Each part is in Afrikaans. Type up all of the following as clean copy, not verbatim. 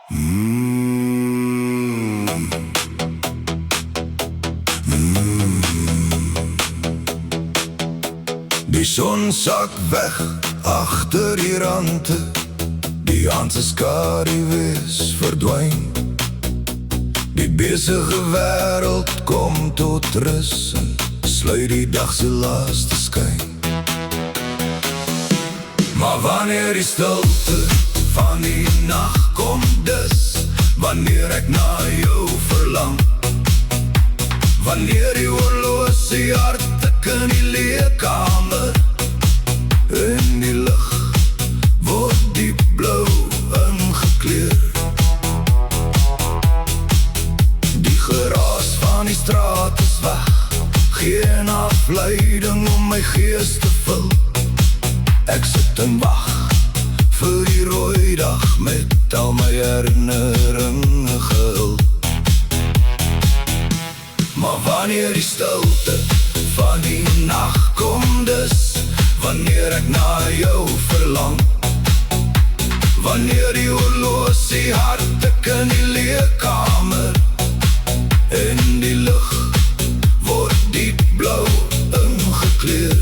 Die son sak weg agter die rande, die hand se skaduwees verdwyn. Die besige wêreld kom tot rus en sluit die dag se laaste skyn. Maar wanneer die stilte van die nag kom dus, wanneer ek na jou verlang, wanneer die oorlosie hart ek in die leerkamer, in die lug word diep blauw ingekleur. Die geraas van die straat is weg, geen afleiding om my gees te vul. Ek sit en wacht vir die rooi dag met al my herinneringe gehul. Maar wanneer die stilte van die nacht kom dus, wanneer ek na jou verlang, wanneer die oorlosie hart ek in die leerkamer, in die lug word diep blauw ingekleur.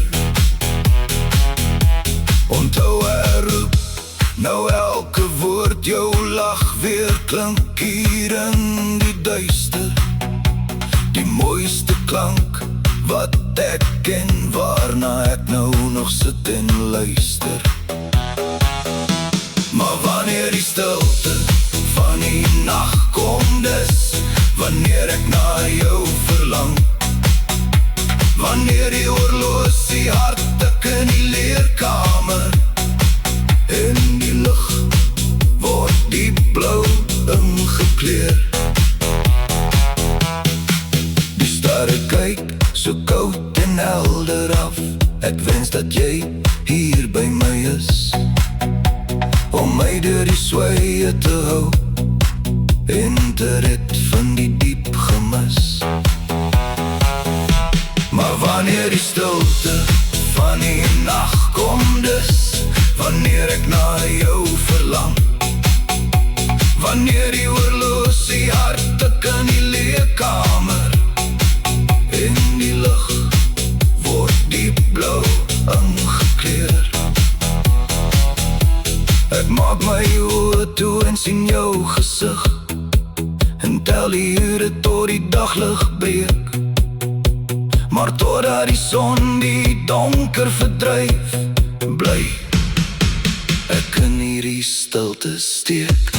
Onthou roep, nou elke woord jou lach weer klink hier in die duister. Die mooiste klank wat ek ken, waarna ek nou nog sit en luister. Maar wanneer die stilte van die nacht kom dus, wanneer ek na jou verlang, wanneer die oorlosie hart ek in die leerkamer, in die lug word diep blauw ingekleur. Die sterre kyk so koud en helder af, ek wens dat jy hier by my is, om my deur die sweye te hou, en te red van die diep gemis. Maar wanneer die stilte van die nacht kom dus, wanneer ek na jou verlang, wanneer die oorlosie hart ek in die leerkamer, in die lug word diep blauw ingekleur. Ek maak my oë toe en sien jou gesig, en tel die ure tot die daglig breek. Maar totdat die son die donker verdryf, bly ek in hierdie stilte steek.